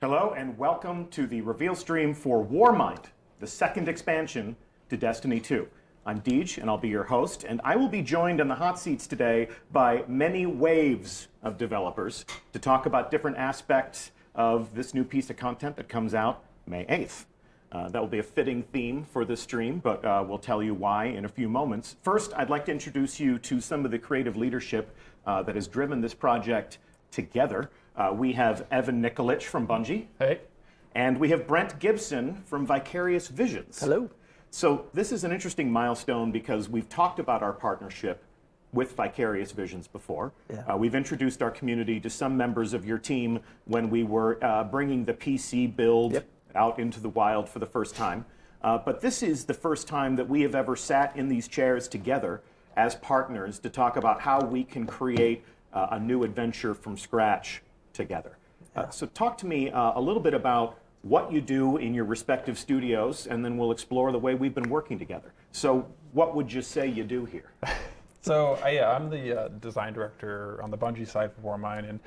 Hello and welcome to the reveal stream for Warmind, the second expansion to Destiny 2. I'm Deej and I'll be your host, and I will be joined in the hot seats today by many waves of developers to talk about different aspects of this new piece of content that comes out May 8th. That will be a fitting theme for this stream, but we'll tell you why in a few moments. First, I'd like to introduce you to some of the creative leadership that has driven this project together. We have Evan Nikolic from Bungie. Hey. And we have Brent Gibson from Vicarious Visions. Hello. So this is an interesting milestone because we've talked about our partnership with Vicarious Visions before. Yeah. We've introduced our community to some members of your team when we were bringing the PC build out into the wild for the first time. But this is the first time that we have ever sat in these chairs together as partners to talk about how we can create a new adventure from scratch together. So talk to me a little bit about what you do in your respective studios, and then we'll explore the way we've been working together. So what would you say you do here? So I'm the design director on the Bungie side for Warmind, and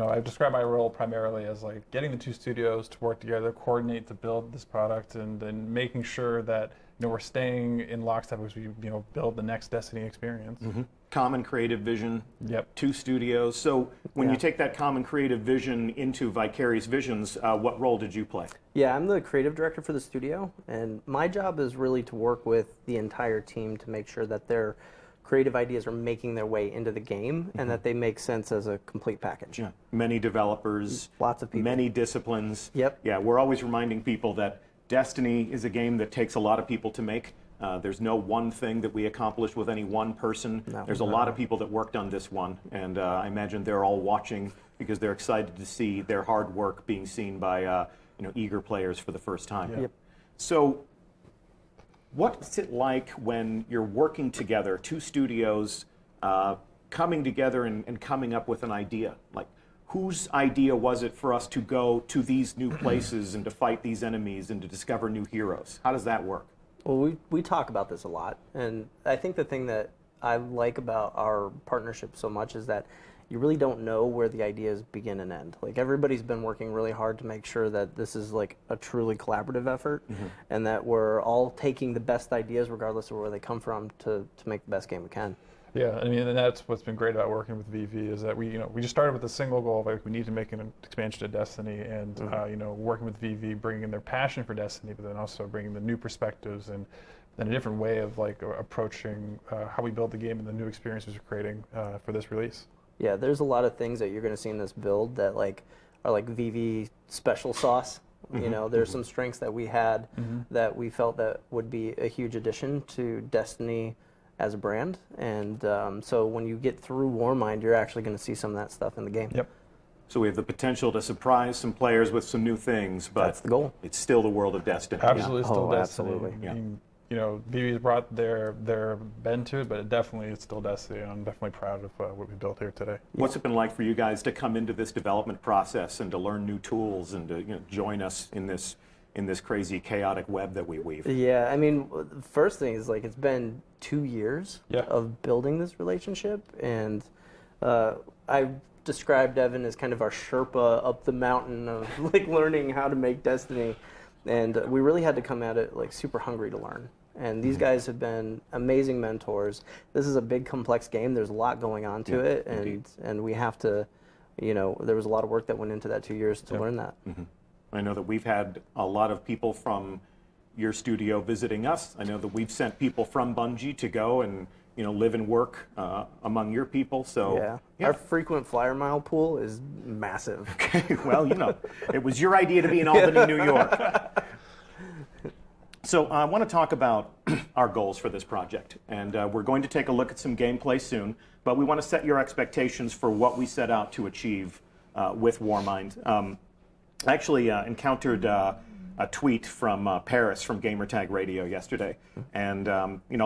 I've described my role primarily as like getting the two studios to work together, coordinate to build this product, and then making sure that we're staying in lockstep as we build the next Destiny experience. Mm-hmm. Common creative vision. Yep. Two studios. So when you take that common creative vision into Vicarious Visions, what role did you play? Yeah, I'm the creative director for the studio, and my job is really to work with the entire team to make sure that their creative ideas are making their way into the game and that they make sense as a complete package. Yeah. Many developers, lots of people, many disciplines. Yep. Yeah, we're always reminding people that Destiny is a game that takes a lot of people to make. There's no one thing that we accomplish with any one person. No, there's a lot of people that worked on this one, and I imagine they're all watching because they're excited to see their hard work being seen by eager players for the first time. Yep. So what's it like when you're working together, two studios coming together and coming up with an idea? Like, whose idea was it for us to go to these new places and to fight these enemies and to discover new heroes? How does that work? Well, we talk about this a lot, and I think the thing that I like about our partnership so much is that you really don't know where the ideas begin and end. Like, everybody's been working really hard to make sure that this is like a truly collaborative effort, and that we're all taking the best ideas, regardless of where they come from, to make the best game we can. Yeah, I mean, and that's what's been great about working with VV is that we just started with a single goal of like we need to make an expansion to Destiny, and working with VV, bringing in their passion for Destiny, but then also bringing the new perspectives and then a different way of like approaching how we build the game and the new experiences we're creating for this release. Yeah, there's a lot of things that you're going to see in this build that are like VV special sauce. There's some strengths that we had that we felt that would be a huge addition to Destiny as a brand, and so when you get through Warmind, you're actually going to see some of that stuff in the game. Yep. So we have the potential to surprise some players with some new things, but that's the goal. It's still the world of Destiny. Absolutely, still Destiny. Absolutely. Yeah. VV's brought their bend to it, but it's still Destiny. I'm definitely proud of what we built here today. What's it been like for you guys to come into this development process and to learn new tools and to join us in this crazy chaotic web that we weave? Yeah, I mean, the first thing is like it's been 2 years of building this relationship, and I described Evan as kind of our Sherpa up the mountain of like learning how to make Destiny, and we really had to come at it like super hungry to learn. And these guys have been amazing mentors. This is a big, complex game. There's a lot going on to it, and we have to, there was a lot of work that went into that 2 years to learn that. I know that we've had a lot of people from your studio visiting us. I know that we've sent people from Bungie to go and live and work among your people. So our frequent flyer mile pool is massive. Okay, well, it was your idea to be in Albany, New York. So I want to talk about our goals for this project, and we're going to take a look at some gameplay soon, but we want to set your expectations for what we set out to achieve with Warmind. I actually encountered a tweet from Paris from Gamertag Radio yesterday, and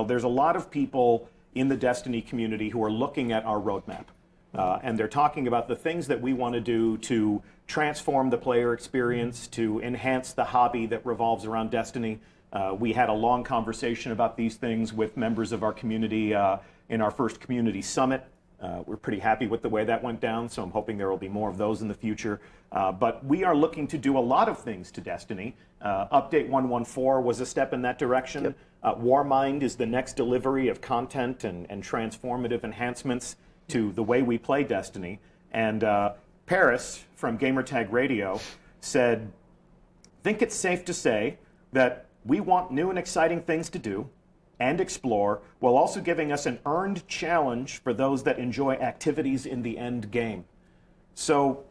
there's a lot of people in the Destiny community who are looking at our roadmap, and they're talking about the things that we want to do to transform the player experience, to enhance the hobby that revolves around Destiny. We had a long conversation about these things with members of our community in our first community summit We're pretty happy with the way that went down, so I'm hoping there will be more of those in the future. But we are looking to do a lot of things to Destiny. Update 1.14 was a step in that direction. Yep. Warmind is the next delivery of content and transformative enhancements to the way we play Destiny. And Paris from Gamertag Radio said, "Think it's safe to say that we want new and exciting things to do and explore, while also giving us an earned challenge for those that enjoy activities in the end game." So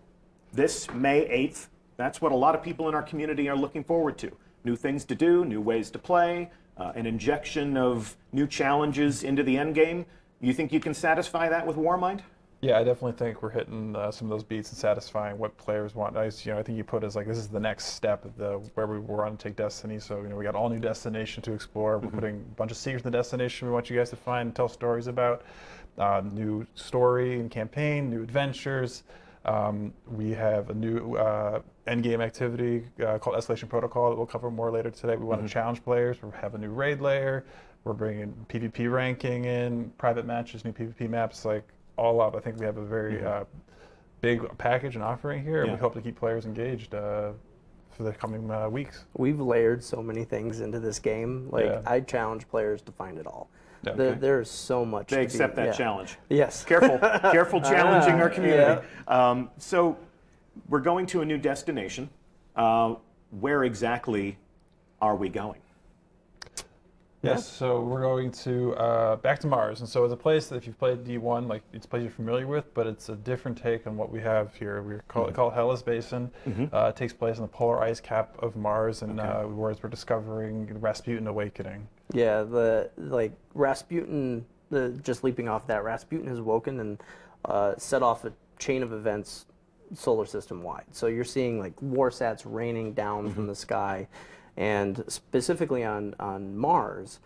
this May 8th, that's what a lot of people in our community are looking forward to. New things to do, new ways to play, an injection of new challenges into the end game. You think you can satisfy that with Warmind? Yeah, I definitely think we're hitting some of those beats and satisfying what players want. I think you put as like this is the next step of where we want to take Destiny. So we got all new destination to explore. We're putting a bunch of secrets in the destination we want you guys to find and tell stories about. New story and campaign, new adventures. We have a new endgame activity called Escalation Protocol that we'll cover more later today. We want to challenge players. We have a new raid layer. We're bringing PvP ranking in, private matches, new PvP maps, like all up. I think we have a very big package and offering here, and we hope to keep players engaged for the coming weeks. We've layered so many things into this game. Like I challenge players to find it all. Okay. There's so much. They accept that challenge. Yes. Careful challenging our community. So we're going to a new destination. Where exactly are we going? Yes, so we're going to back to Mars, and so it's a place that if you've played D1, like it's a place you're familiar with, but it's a different take on what we have here. We call it Hellas Basin. It takes place in the polar ice cap of Mars, and where we're discovering Rasputin awakening. Yeah, Rasputin. Just leaping off that, Rasputin has woken and set off a chain of events, solar system wide. So you're seeing like warsats raining down from the sky. And specifically on Mars,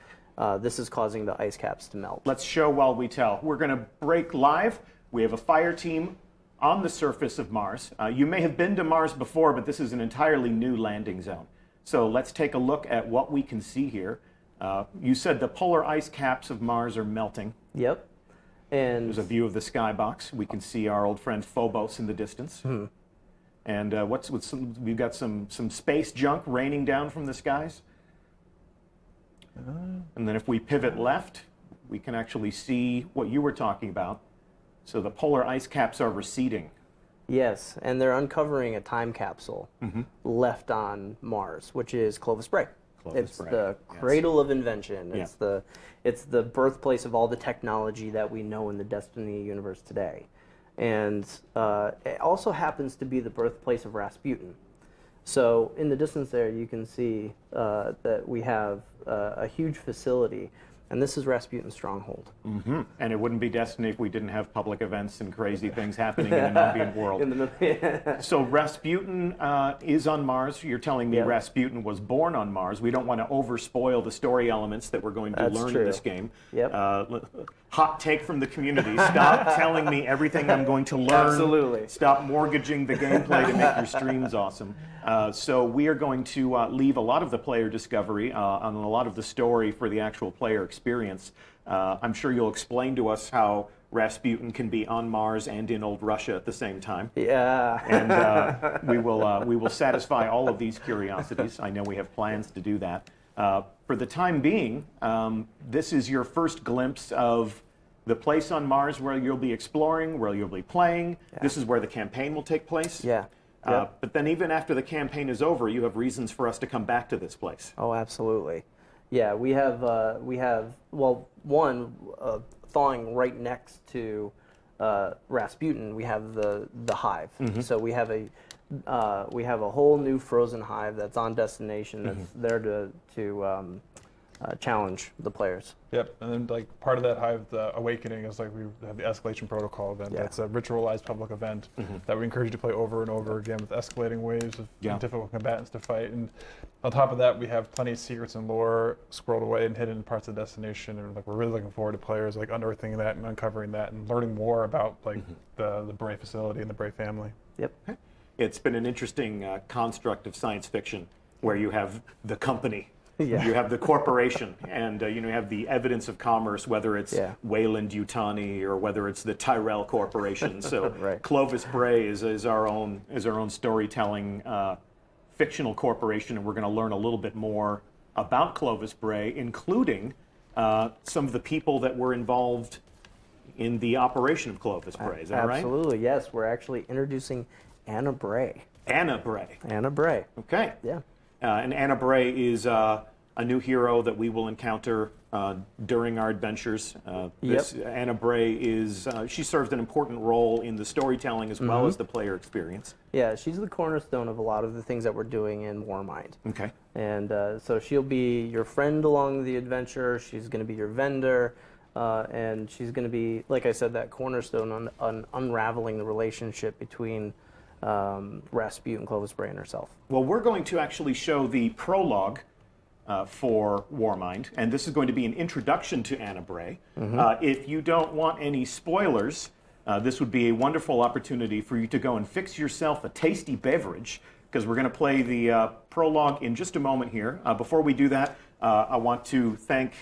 this is causing the ice caps to melt. Let's show while we tell. We're going to break live. We have a fire team on the surface of Mars. You may have been to Mars before, but this is an entirely new landing zone. So let's take a look at what we can see here. You said the polar ice caps of Mars are melting. Yep. And there's a view of the skybox. We can see our old friend Phobos in the distance. And we've got some space junk raining down from the skies. And then if we pivot left, we can actually see what you were talking about. So the polar ice caps are receding. Yes, and they're uncovering a time capsule left on Mars, which is Clovis Bray. It's the cradle of invention. It's the birthplace of all the technology that we know in the Destiny universe today. And it also happens to be the birthplace of Rasputin. So in the distance there, you can see that we have a huge facility, and this is Rasputin's stronghold. And it wouldn't be Destiny if we didn't have public events and crazy things happening in an ambient world. So Rasputin is on Mars. You're telling me Rasputin was born on Mars. We don't want to overspoil the story elements that we're going to learn in this game. Hot take from the community. Stop telling me everything I'm going to learn. Absolutely. Stop mortgaging the gameplay to make your streams awesome. So we are going to leave a lot of the player discovery on a lot of the story for the actual player experience. I'm sure you'll explain to us how Rasputin can be on Mars and in old Russia at the same time. And we will satisfy all of these curiosities. I know we have plans to do that. For the time being, this is your first glimpse of the place on Mars where you'll be exploring, where you'll be playing. This is where the campaign will take place. But then even after the campaign is over, you have reasons for us to come back to this place. Oh, absolutely. Yeah, we have one, thawing right next to Rasputin, we have the hive. So we have a whole new frozen hive that's on destination that's there to challenge the players. Yep, and then like part of that hive, the awakening, is like we have the escalation protocol event. That's a ritualized public event that we encourage you to play over and over again with escalating waves of difficult combatants to fight. And on top of that, we have plenty of secrets and lore squirreled away and hidden in parts of the destination. And like we're really looking forward to players like unearthing that and uncovering that and learning more about like the Bray facility and the Bray family. It's been an interesting construct of science fiction where you have the company Yeah. You have the corporation, and you have the evidence of commerce, whether it's Wayland-Yutani or whether it's the Tyrell Corporation. So right. Clovis Bray is our own storytelling fictional corporation, and we're going to learn a little bit more about Clovis Bray, including some of the people that were involved in the operation of Clovis Bray. Is that right? Absolutely, yes. We're actually introducing Anna Bray. Anna Bray. Anna Bray. Okay. Yeah. And Anna Bray is a new hero that we will encounter during our adventures. Anna Bray she serves an important role in the storytelling as well as the player experience. Yeah, she's the cornerstone of a lot of the things that we're doing in Warmind. Okay. And so she'll be your friend along the adventure. She's going to be your vendor. And she's going to be, like I said, that cornerstone on unraveling the relationship between Rasputin and Clovis Bray and herself. Well, we're going to actually show the prologue for Warmind, and this is going to be an introduction to Anna Bray. If you don't want any spoilers, this would be a wonderful opportunity for you to go and fix yourself a tasty beverage, because we're going to play the prologue in just a moment here. Before we do that, I want to thank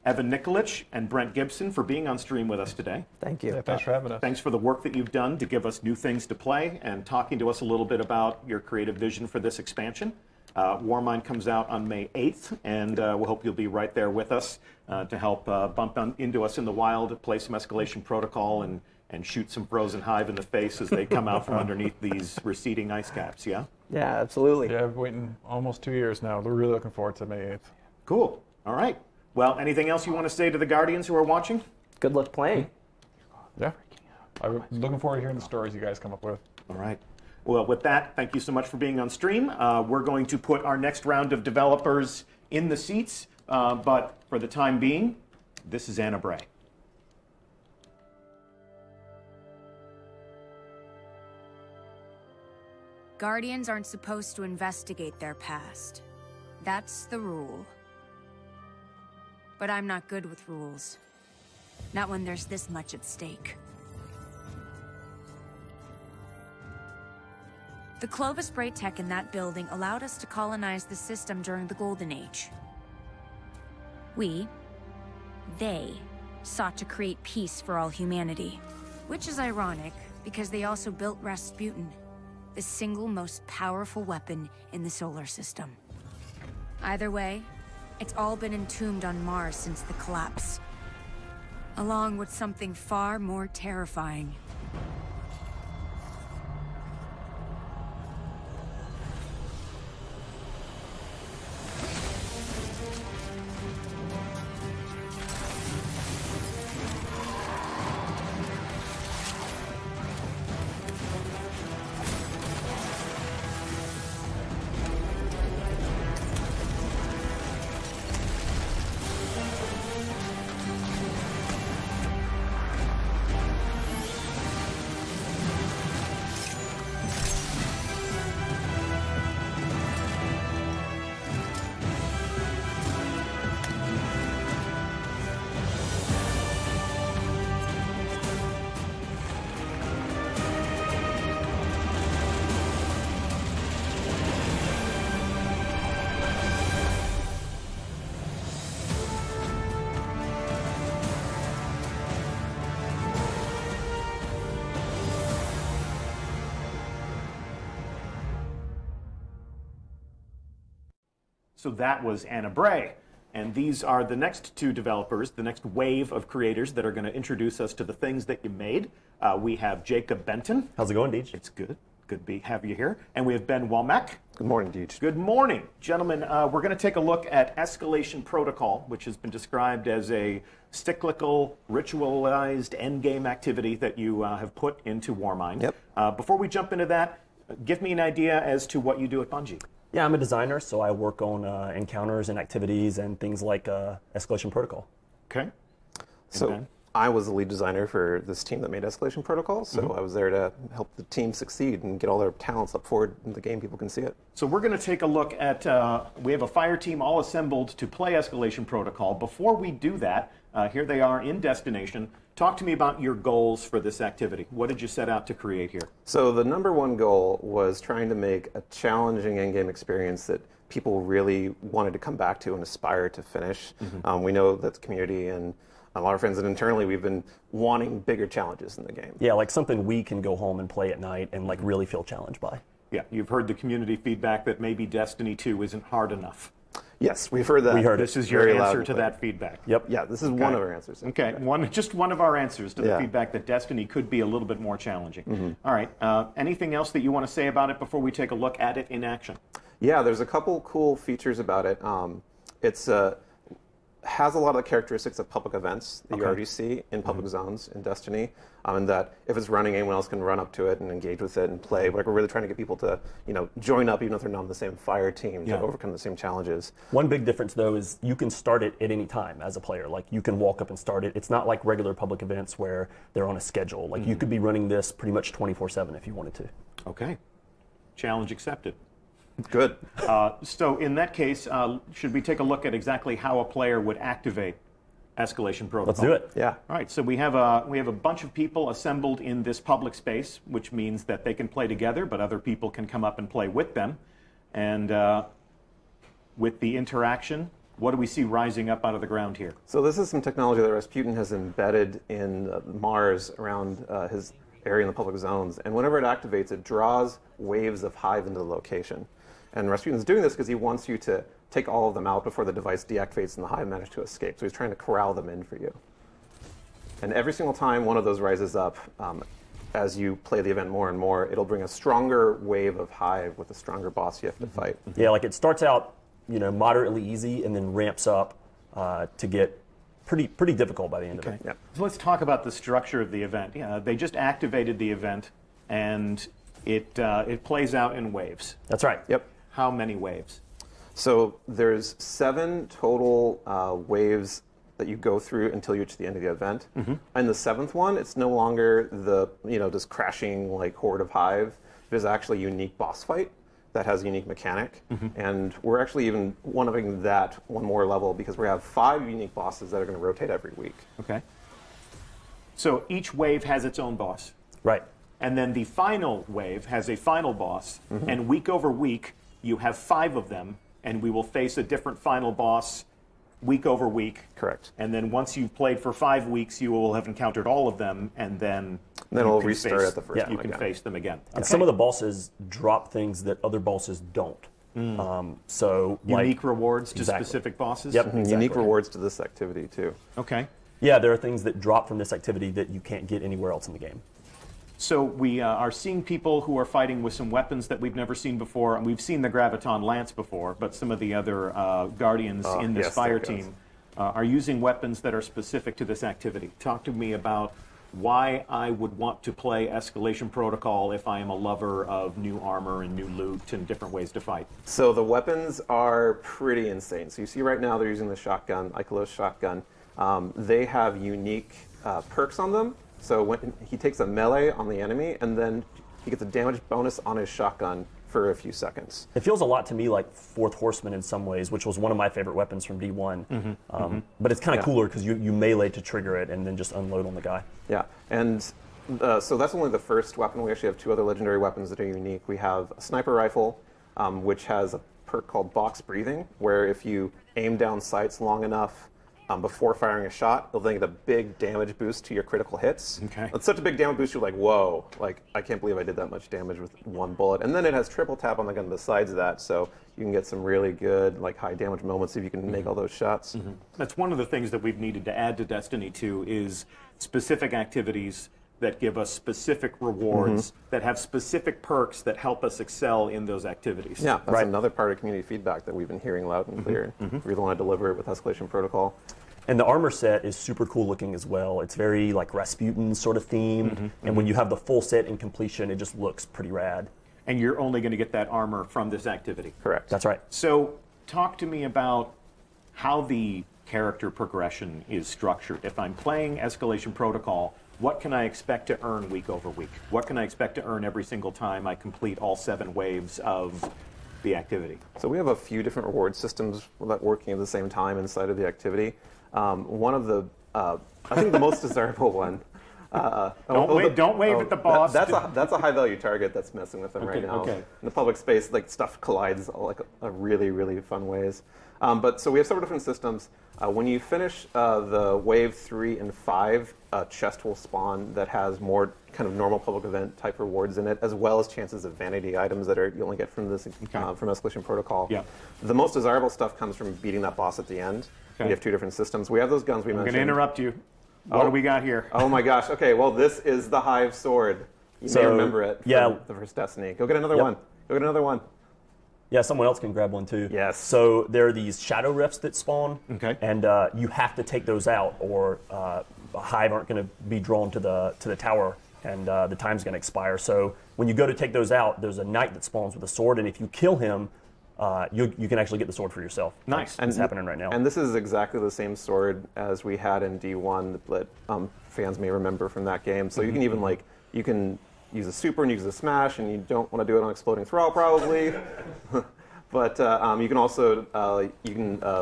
Evan Nikolic and Brent Gibson for being on stream with us today. Thank you. Yeah, thanks for having us. Thanks for the work that you've done to give us new things to play and talking to us a little bit about your creative vision for this expansion. Warmind comes out on May 8th, and we hope you'll be right there with us to help bump into us in the wild, play some Escalation Protocol, and shoot some Frozen Hive in the face as they come out from underneath these receding ice caps, yeah? Yeah, absolutely. Yeah, I've been waiting almost 2 years now. We're really looking forward to May 8th. Cool. All right. Well, anything else you want to say to the Guardians who are watching? Good luck playing. Yeah. I'm looking forward to hearing the stories you guys come up with. All right. Well, with that, thank you so much for being on stream. We're going to put our next round of developers in the seats, but for the time being, this is Anna Bray. Guardians aren't supposed to investigate their past. That's the rule. But I'm not good with rules. Not when there's this much at stake. The Clovis Bray tech in that building allowed us to colonize the system during the Golden Age. They, sought to create peace for all humanity. Which is ironic, because they also built Rasputin, the single most powerful weapon in the solar system. Either way, it's all been entombed on Mars since the collapse, along with something far more terrifying. So that was Anna Bray. And these are the next two developers, the next wave of creators that are going to introduce us to the things that you made. We have Jacob Benton. How's it going, Deej? It's good. Good to have you here. And we have Ben Womack. Good morning, Deej. Good morning. Gentlemen, we're going to take a look at Escalation Protocol, which has been described as a cyclical, ritualized endgame activity that you have put into Warmind. Yep. Before we jump into that, give me an idea as to what you do at Bungie. Yeah, I'm a designer, so I work on encounters and activities and things like Escalation Protocol. Okay. So I was the lead designer for this team that made Escalation Protocol, so I was there to help the team succeed and get all their talents up forward in the game, people can see it. So we're going to take a look at, we have a fire team all assembled to play Escalation Protocol. Before we do that, here they are in Destination, talk to me about your goals for this activity. What did you set out to create here? So the #1 goal was trying to make a challenging in-game experience that people really wanted to come back to and aspire to finish. We know that the community and our friends and internally we've been wanting bigger challenges in the game. Yeah, like something we can go home and play at night and like really feel challenged by. Yeah, you've heard the community feedback that maybe Destiny 2 isn't hard enough. Yes, we've heard that. We heard This is your answer to that feedback. Yep. Yeah, this is one of our answers. Okay, just one of our answers to the feedback that Destiny could be a little bit more challenging. All right, anything else that you want to say about it before we take a look at it in action? Yeah, there's a couple cool features about it. It's has a lot of the characteristics of public events that you already see in public zones in Destiny, and that if it's running, anyone else can run up to it and engage with it and play. Like we're really trying to get people to, join up even if they're not on the same fire team to overcome the same challenges. One big difference though is you can start it at any time as a player. Like you can walk up and start it. It's not like regular public events where they're on a schedule. Like you could be running this pretty much 24/7 if you wanted to. Okay, challenge accepted. Good. So in that case, should we take a look at exactly how a player would activate Escalation Protocol? Let's do it. Yeah. All right. So we have a bunch of people assembled in this public space, which means that they can play together, but other people can come up and play with them. And with the interaction, what do we see rising up out of the ground here? So this is some technology that Rasputin has embedded in Mars around his area in the public zones. And whenever it activates, it draws waves of hive into the location. And Rasputin's doing this because he wants you to take all of them out before the device deactivates and the hive manage to escape. So he's trying to corral them in for you. And every single time one of those rises up, as you play the event more and more, it'll bring a stronger wave of hive with a stronger boss you have to fight. Yeah, like it starts out, moderately easy and then ramps up to get pretty difficult by the end of it. Yeah. So let's talk about the structure of the event. Yeah, they just activated the event, and it plays out in waves. That's right. Yep. How many waves? So there's 7 total waves that you go through until you reach the end of the event. And the 7th one, it's no longer the just crashing like horde of hive. It is actually a unique boss fight that has a unique mechanic. And we're actually even one-upping that one more level because we have 5 unique bosses that are going to rotate every week. Okay. So each wave has its own boss. Right. And then the final wave has a final boss. And week over week, you have 5 of them, and we will face a different final boss week over week. Correct. And then once you've played for 5 weeks, you will have encountered all of them, and then it'll restart at the first one you can again. face them again. And some of the bosses drop things that other bosses don't. So unique rewards to Exactly. specific bosses? Yep. Exactly. Unique rewards to this activity, too. Okay. Yeah, there are things that drop from this activity that you can't get anywhere else in the game. So we are seeing people who are fighting with some weapons that we've never seen before, and we've seen the Graviton Lance before, but some of the other Guardians in this yes, fire there it team are using weapons that are specific to this activity. Talk to me about why I would want to play Escalation Protocol if I am a lover of new armor and new loot and different ways to fight. So the weapons are pretty insane. So you see right now they're using the shotgun, Ikelos shotgun. They have unique perks on them. So when he takes a melee on the enemy, and then he gets a damage bonus on his shotgun for a few seconds. It feels a lot to me like Fourth Horseman in some ways, which was one of my favorite weapons from D1. But it's kind of cooler because you melee to trigger it and then just unload on the guy. Yeah, and so that's only the first weapon. We actually have 2 other legendary weapons that are unique. We have a sniper rifle, which has a perk called box breathing, where if you aim down sights long enough before firing a shot, it'll then get a big damage boost to your critical hits. Okay. It's such a big damage boost, you're like, whoa, like, I can't believe I did that much damage with 1 bullet. And then it has triple tap on the gun besides that, so you can get some really good, like, high damage moments if you can make all those shots. That's one of the things that we've needed to add to Destiny 2 is specific activities that give us specific rewards, that have specific perks that help us excel in those activities. Yeah, that's another part of community feedback that we've been hearing loud and clear. We really want to deliver it with Escalation Protocol. And the armor set is super cool looking as well. It's very like Rasputin sort of themed. And when you have the full set in completion, it just looks pretty rad. And you're only going to get that armor from this activity. Correct. That's right. So talk to me about how the character progression is structured. If I'm playing Escalation Protocol, what can I expect to earn week over week? What can I expect to earn every single time I complete all 7 waves of the activity? So we have a few different reward systems that working at the same time inside of the activity. One of the I think the most desirable one. Don't wave at the boss. That's a high value target that's messing with them right now. Okay. In the public space, like stuff collides like a really, really fun ways. But so we have several different systems. When you finish the wave 3 and 5, a chest will spawn that has more kind of normal public event type rewards in it, as well as chances of vanity items that you only get from this from Escalation Protocol. Yeah. The most desirable stuff comes from beating that boss at the end. Okay. We have 2 different systems. We have those guns we mentioned. I'm going to interrupt you. What do we got here? Oh my gosh. Okay, well this is the Hive Sword. You may remember it from the first Destiny. Go get another one. Go get another one. Yeah, someone else can grab one too. Yes. So there are these shadow rifts that spawn, and you have to take those out, or a Hive aren't going to be drawn to the tower, and the time's going to expire. So when you go to take those out, there's a knight that spawns with a sword, and if you kill him, you can actually get the sword for yourself. Nice. It's happening right now. And this is exactly the same sword as we had in D1 that fans may remember from that game. So you can even you can use a super and use a smash, and you don't want to do it on exploding thrall probably. But you can also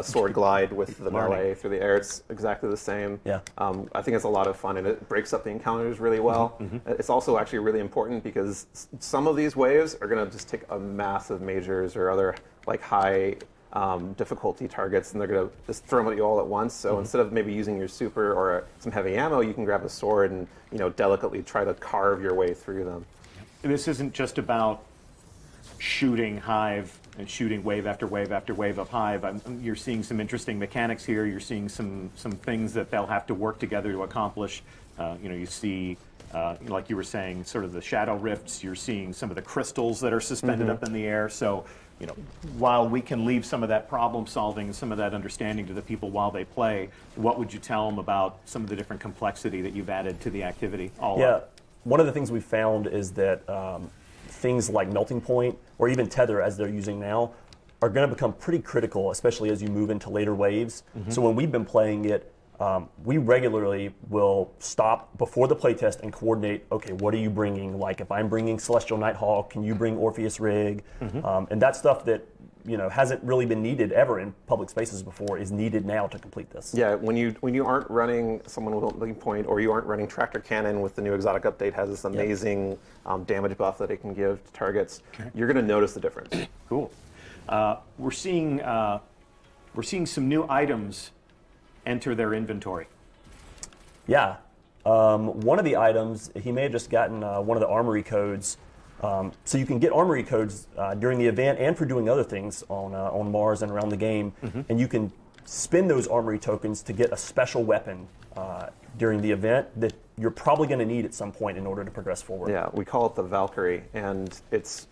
sword glide with the melee through the air. It's exactly the same. Yeah. I think it's a lot of fun, and it breaks up the encounters really well. It's also actually really important because some of these waves are going to just take a massive majors or other high difficulty targets, and they're going to just throw them at you all at once. So instead of maybe using your super or some heavy ammo, you can grab a sword and delicately try to carve your way through them. This isn't just about shooting Hive and shooting wave after wave after wave of Hive. You're seeing some interesting mechanics here. You're seeing some things that they'll have to work together to accomplish. You see, like you were saying, sort of the shadow rifts. You're seeing some of the crystals that are suspended up in the air. So, while we can leave some of that problem solving, some of that understanding to the people while they play, what would you tell them about some of the different complexity that you've added to the activity? One of the things we found is that things like melting point or even tether, as they're using now, are going to become pretty critical, especially as you move into later waves. So when we've been playing it, we regularly will stop before the playtest and coordinate, okay, what are you bringing? Like if I'm bringing Celestial Nighthawk, can you bring Orpheus Rig? And that stuff that hasn't really been needed ever in public spaces before is needed now to complete this. Yeah, when you aren't running someone with a melting point, or you aren't running Tractor Cannon with the new exotic update, has this amazing damage buff that it can give to targets, you're going to notice the difference. Cool. We're seeing some new items enter their inventory. Yeah. One of the items, he may have just gotten one of the armory codes. So you can get armory codes during the event and for doing other things on Mars and around the game. And you can spend those armory tokens to get a special weapon during the event that you're probably going to need at some point in order to progress forward. Yeah, we call it the Valkyrie, and it's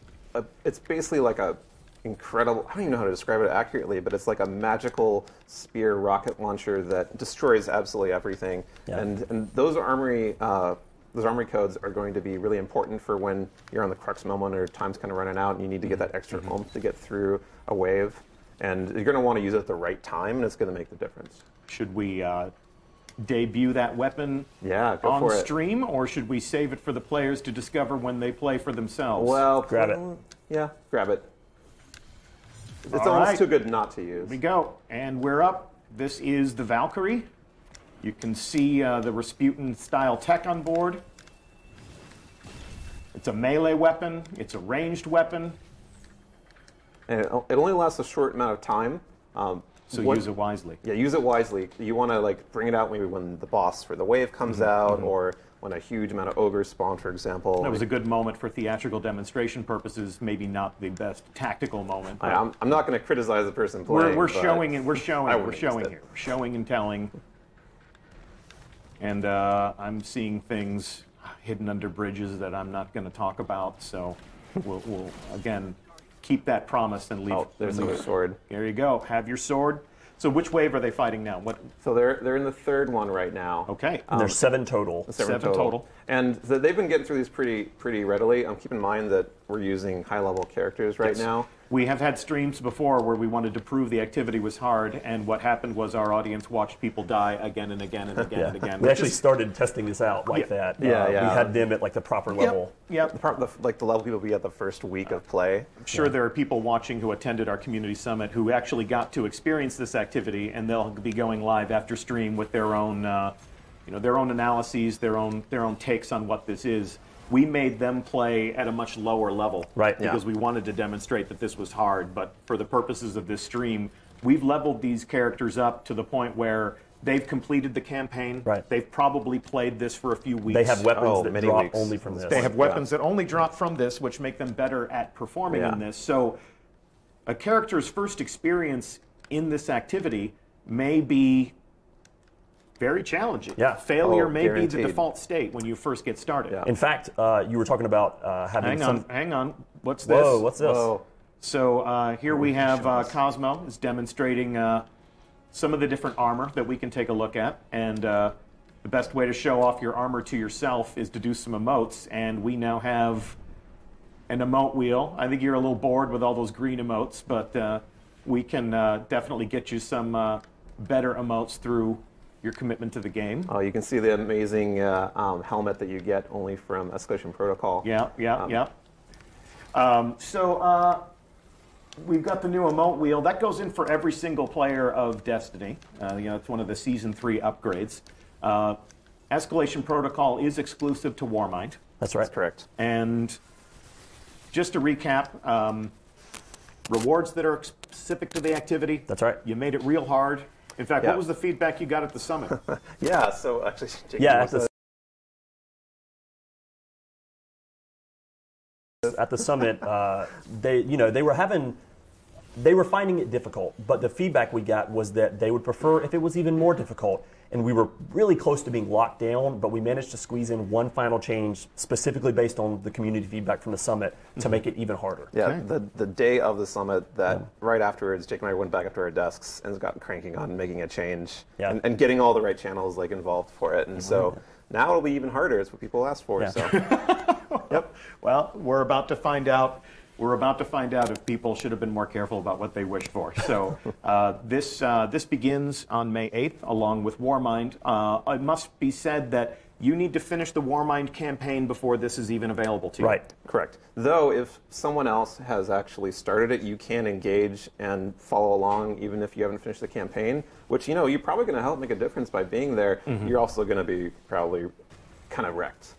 basically like a incredible, I don't even know how to describe it accurately, but it's like a magical spear rocket launcher that destroys absolutely everything. Yeah. And those armory codes are going to be really important for when you're on the crux moment or time's kind of running out and you need to get that extra oomph to get through a wave. And you're going to want to use it at the right time, and it's going to make the difference. Should we debut that weapon on stream, or should we save it for the players to discover when they play for themselves? Well, grab it. Yeah, grab it. It's almost too good not to use. Here we go, and we're up. This is the Valkyrie. You can see the Rasputin-style tech on board. It's a melee weapon. It's a ranged weapon. And it only lasts a short amount of time. So use it wisely. Yeah, use it wisely. You want to bring it out maybe when the boss for the wave comes out, or when a huge amount of ogres spawn, for example. That was a good moment for theatrical demonstration purposes. Maybe not the best tactical moment. I'm not going to criticize the person playing. We're showing and we're showing here. We're showing and telling. And I'm seeing things hidden under bridges that I'm not going to talk about. So we'll again keep that promise and leave. Oh, there's your sword. There you go. Have your sword. So which wave are they fighting now? What? So they're in the third one right now. Okay. There's 7 total. 7 total. And they've been getting through these pretty readily. Keep in mind that we're using high-level characters right now. We have had streams before where we wanted to prove the activity was hard, and what happened was our audience watched people die again and again and again and again. We actually started testing this out like that. We had them at like the proper level. Yep. Like the level people be at the first week of play. I'm sure there are people watching who attended our community summit who actually got to experience this activity, and they'll be going live after stream with their own, their own analyses, their own takes on what this is. We made them play at a much lower level, right? Because we wanted to demonstrate that this was hard. But for the purposes of this stream, we've leveled these characters up to the point where they've completed the campaign. Right. They've probably played this for a few weeks. They have weapons that drop only from this. They have weapons that only drop from this, which make them better at performing in this. So a character's first experience in this activity may be very challenging. Yeah. Failure may be the default state when you first get started. Yeah. In fact, you were talking about having Hang on. What's this? Whoa, what's this? Whoa. So here we have Cosmo is demonstrating some of the different armor that we can take a look at. And the best way to show off your armor to yourself is to do some emotes. And we now have an emote wheel. I think you're a little bored with all those green emotes, but we can definitely get you some better emotes through your commitment to the game. Oh, you can see the amazing helmet that you get only from Escalation Protocol. Yeah. So we've got the new emote wheel. That goes in for every single player of Destiny. It's one of the Season 3 upgrades. Escalation Protocol is exclusive to Warmind. That's right. That's correct. And just to recap, rewards that are specific to the activity. That's right. You made it real hard. In fact, what was the feedback you got at the summit? So actually, Jake, at the summit, they were finding it difficult, but the feedback we got was that they would prefer if it was even more difficult. And we were really close to being locked down, but we managed to squeeze in one final change specifically based on the community feedback from the summit to make it even harder. Yeah, the day of the summit, right afterwards, Jake and I went back up to our desks and got cranking on making a change and getting all the right channels involved for it. And so now it'll be even harder. It's what people asked for. So. Yep. Well, we're about to find out. We're about to find out if people should have been more careful about what they wish for. So this begins on May 8th, along with Warmind. It must be said that you need to finish the Warmind campaign before this is even available to you. Right. Correct. Though, if someone else has actually started it, you can engage and follow along even if you haven't finished the campaign, which, you're probably going to help make a difference by being there. You're also going to be probably kind of wrecked.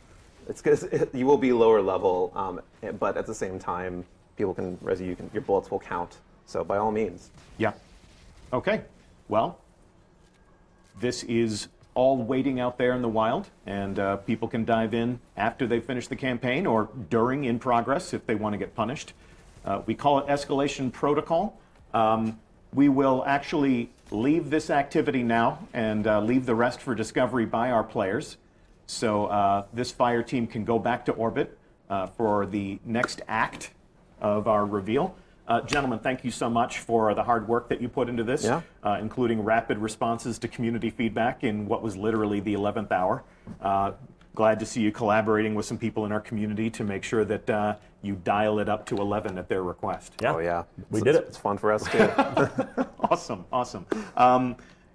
It's because you will be lower level, but at the same time, people can res you. Your bullets will count. So by all means. Yeah. Okay. Well, this is all waiting out there in the wild, and people can dive in after they finish the campaign or during in progress if they want to get punished. We call it Escalation Protocol. We will actually leave this activity now and leave the rest for discovery by our players. So this fire team can go back to orbit for the next act of our reveal. Gentlemen, thank you so much for the hard work that you put into this, including rapid responses to community feedback in what was literally the 11th hour. Glad to see you collaborating with some people in our community to make sure that you dial it up to 11 at their request. Yeah. Oh, yeah. We did it. It's fun for us, too. Awesome.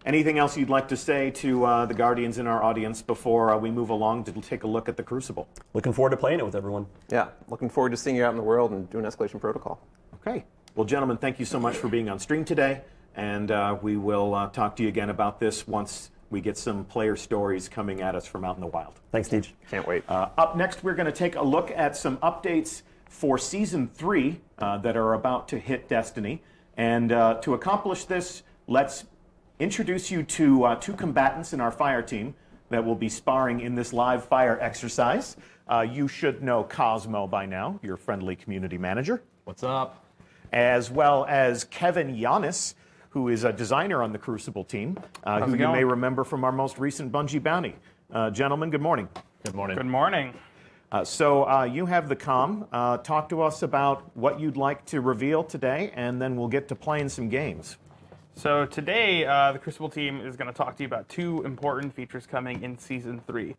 Anything else you'd like to say to the Guardians in our audience before we move along to take a look at the Crucible? Looking forward to playing it with everyone. Yeah, looking forward to seeing you out in the world and doing Escalation Protocol. Okay. Well, gentlemen, thank you so much for being on stream today, and we will talk to you again about this once we get some player stories coming at us from out in the wild. Thanks, Deej. Can't wait. Up next, we're going to take a look at some updates for Season 3 that are about to hit Destiny. And to accomplish this, let's introduce you to two combatants in our fire team that will be sparring in this live fire exercise. You should know Cosmo by now, your friendly community manager. What's up? As well as Kevin Yanis, who is a designer on the Crucible team, who you may remember from our most recent Bungie bounty. Gentlemen, good morning. Good morning. Good morning. So you have the comm. Talk to us about what you'd like to reveal today, and then we'll get to playing some games. So today, the Crucible team is going to talk to you about 2 important features coming in Season 3.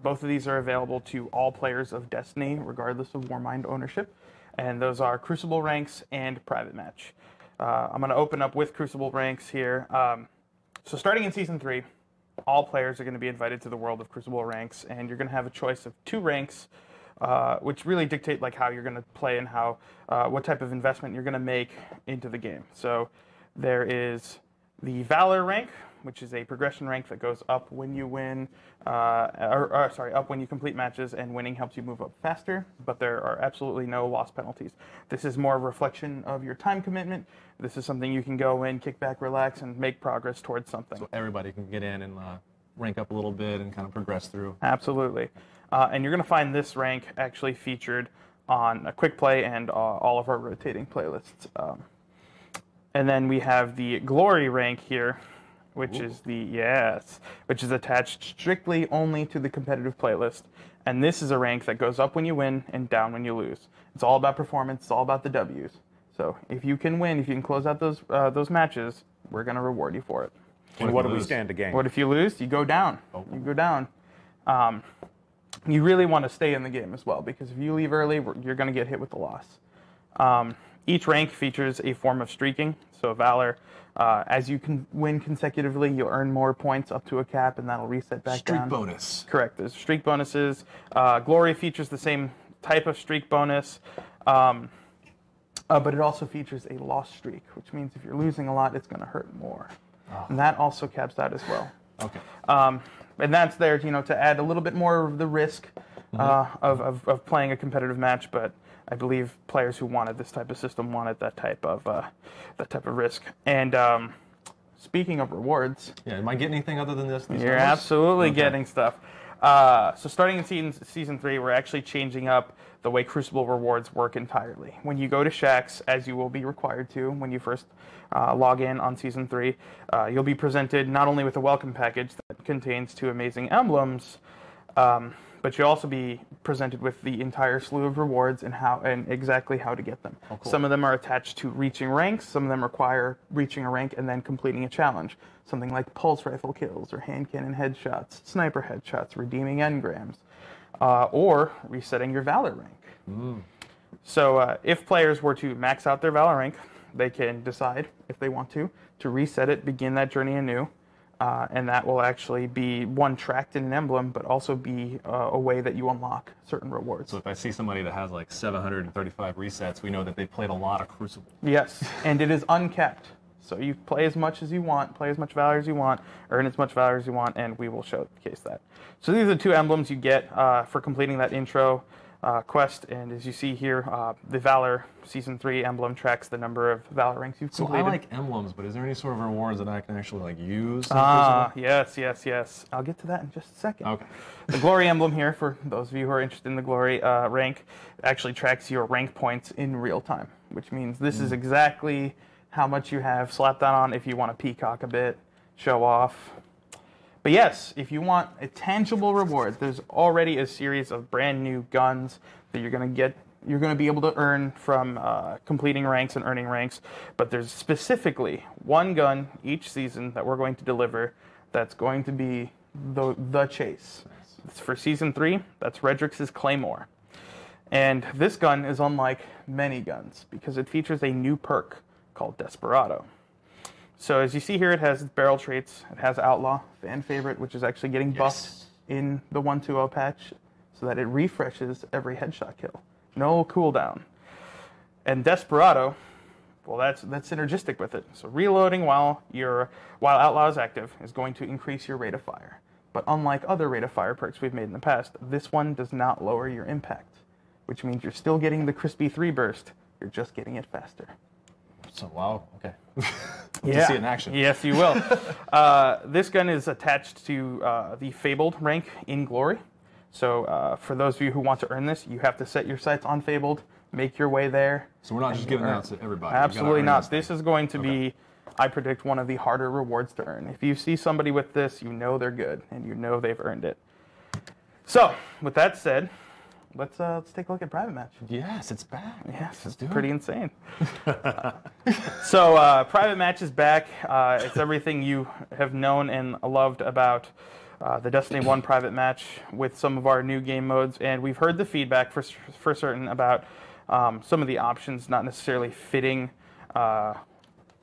Both of these are available to all players of Destiny, regardless of Warmind ownership, and those are Crucible Ranks and Private Match. I'm going to open up with Crucible Ranks here. So starting in Season 3, all players are going to be invited to the world of Crucible Ranks, and you're going to have a choice of 2 ranks, which really dictate like how you're going to play and how what type of investment you're going to make into the game. So there is the Valor rank, which is a progression rank that goes up when you win, up when you complete matches, and winning helps you move up faster, but there are absolutely no loss penalties. This is more a reflection of your time commitment. This is something you can go in, kick back, relax, and make progress towards something. So everybody can get in and rank up a little bit and kind of progress through. Absolutely. And you're going to find this rank actually featured on a quick play and all of our rotating playlists. And then we have the Glory rank here, which is which is attached strictly only to the competitive playlist. And this is a rank that goes up when you win and down when you lose. It's all about performance. It's all about the W's. So if you can win, if you can close out those matches, we're going to reward you for it. And what do we stand to gain? What if you lose? You go down. You go down. You really want to stay in the game as well, because if you leave early, you're going to get hit with the loss. Each rank features a form of streaking. So Valor, as you can win consecutively, you'll earn more points up to a cap, and that'll reset back down. Streak bonus. Correct. There's streak bonuses. Glory features the same type of streak bonus, but it also features a loss streak, which means if you're losing a lot, it's going to hurt more. And that also caps out as well. Okay. And that's there, to add a little bit more of the risk of playing a competitive match, but I believe players who wanted this type of system wanted that type of risk. And speaking of rewards, am I getting anything other than this? You're absolutely getting stuff. So starting in season 3, we're actually changing up the way Crucible rewards work entirely. When you go to Shaxx, as you will be required to when you first log in on Season 3, you'll be presented not only with a welcome package that contains 2 amazing emblems, but you'll also be presented with the entire slew of rewards and exactly how to get them. Oh, cool. Some of them are attached to reaching ranks. Some of them require reaching a rank and then completing a challenge. Something like pulse rifle kills or hand cannon headshots, sniper headshots, redeeming engrams, or resetting your Valor rank. So if players were to max out their Valor rank, they can decide, if they want to reset it, begin that journey anew. And that will actually be one tracked in an emblem, but also be a way that you unlock certain rewards. So if I see somebody that has like 735 resets, we know that they played a lot of Crucible. Yes, and it is uncapped. So you play as much as you want, play as much Valor as you want, earn as much Valor as you want, and we will showcase that. So these are the 2 emblems you get for completing that intro quest, and as you see here, the Valor Season 3 emblem tracks the number of Valor ranks you've completed. So I like emblems, but is there any sort of rewards that I can actually use? Yes. I'll get to that in just a second. Okay. The Glory emblem here, for those of you who are interested in the Glory rank, actually tracks your rank points in real time, which means this is exactly how much you have slapped on if you want to peacock a bit, show off. But yes, if you want a tangible reward, there's already a series of brand new guns that you're going to be able to earn from completing ranks and earning ranks. But there's specifically one gun each season that we're going to deliver that's going to be the chase. It's for Season 3. That's Redrix's Claymore. And this gun is unlike many guns because it features a new perk called Desperado. So as you see here, it has barrel traits. It has Outlaw, fan favorite, which is actually getting buffed in the 1.2.0 patch so that it refreshes every headshot kill. No cooldown. And Desperado, well, that's synergistic with it. So reloading while Outlaw is active is going to increase your rate of fire. But unlike other rate of fire perks we've made in the past, this one does not lower your impact, which means you're still getting the crispy 3 burst. You're just getting it faster. So, wow, okay. Yeah. See it in action. Yes, you will. This gun is attached to the Fabled rank in Glory. So for those of you who want to earn this, you have to set your sights on Fabled, make your way there. So we're not just giving that to everybody. Absolutely not. This is going to be, I predict, one of the harder rewards to earn. If you see somebody with this, you know they're good, and you know they've earned it. So, with that said, let's take a look at Private Match. Yes, it's back. Yes, it's pretty insane. So Private Match is back. It's everything you have known and loved about the Destiny 1 Private Match with some of our new game modes, and we've heard the feedback for certain about some of the options not necessarily fitting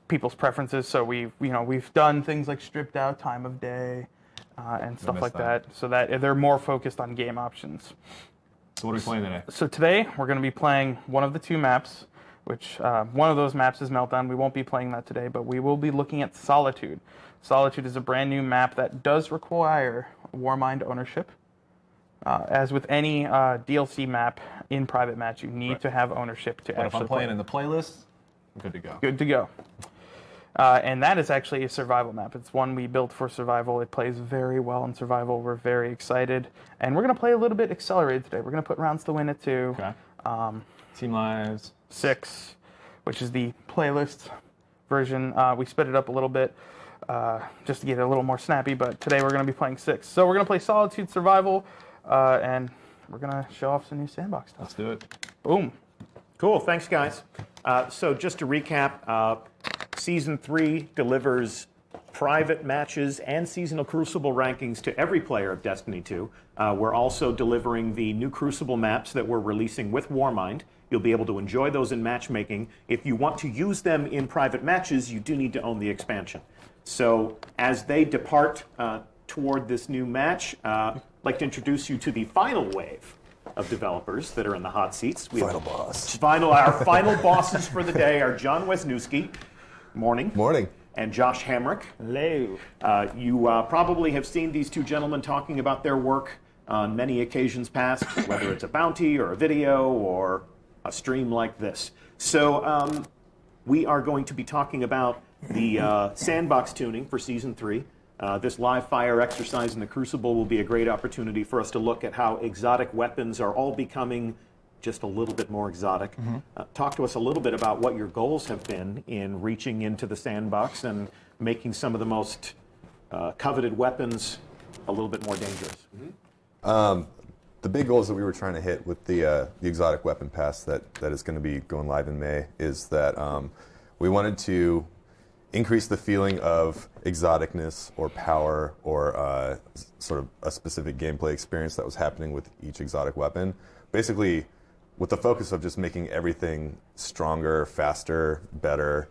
people's preferences. So we've done things like stripped out time of day and stuff like that, so that they're more focused on game options. So what are we playing today? So today we're going to be playing one of the two maps, which one of those maps is Meltdown. We won't be playing that today, but we will be looking at Solitude. Solitude is a brand new map that does require Warmind ownership. As with any DLC map in Private Match, you need to have ownership to actually play. If I'm playing in the playlist, I'm good to go. Good to go. And that is actually a survival map. It's one we built for survival. It plays very well in survival. We're very excited. And we're going to play a little bit accelerated today. We're going to put rounds to win at 2. Okay. Team lives. 6, which is the playlist version. We sped it up a little bit just to get it a little more snappy, but today we're going to be playing 6. So we're going to play Solitude Survival, and we're going to show off some new sandbox stuff. Let's do it. Boom. Cool, thanks guys. So just to recap, Season 3 delivers private matches and seasonal Crucible rankings to every player of Destiny 2. We're also delivering the new Crucible maps that we're releasing with Warmind. You'll be able to enjoy those in matchmaking. If you want to use them in private matches, you do need to own the expansion. So as they depart toward this new match, I'd like to introduce you to the final wave of developers that are in the hot seats. Final boss. Our final bosses for the day are John Wisniewski. Morning. Morning. And Josh Hamrick. Hello. You probably have seen these two gentlemen talking about their work on many occasions past, whether it's a bounty or a video or a stream like this. So we are going to be talking about the sandbox tuning for Season 3. This live fire exercise in the Crucible will be a great opportunity for us to look at how exotic weapons are all becoming just a little bit more exotic. Talk to us a little bit about what your goals have been in reaching into the sandbox and making some of the most coveted weapons a little bit more dangerous. The big goals that we were trying to hit with the exotic weapon pass that is going to be going live in May is that we wanted to increase the feeling of exoticness or power or sort of a specific gameplay experience that was happening with each exotic weapon. Basically, with the focus of just making everything stronger, faster, better,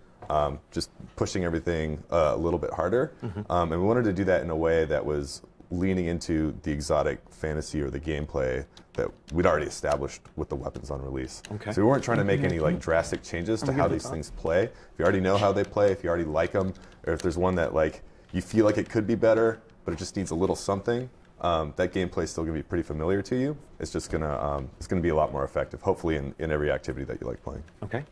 just pushing everything a little bit harder. And we wanted to do that in a way that was leaning into the exotic fantasy or the gameplay that we'd already established with the weapons on release. Okay. So we weren't trying to make any like drastic changes to how these things play. If you already know how they play, if you already like them, or if there's one that like you feel like it could be better, but it just needs a little something, that gameplay is still going to be pretty familiar to you. It's just going to be a lot more effective, hopefully in every activity that you like playing. Okay.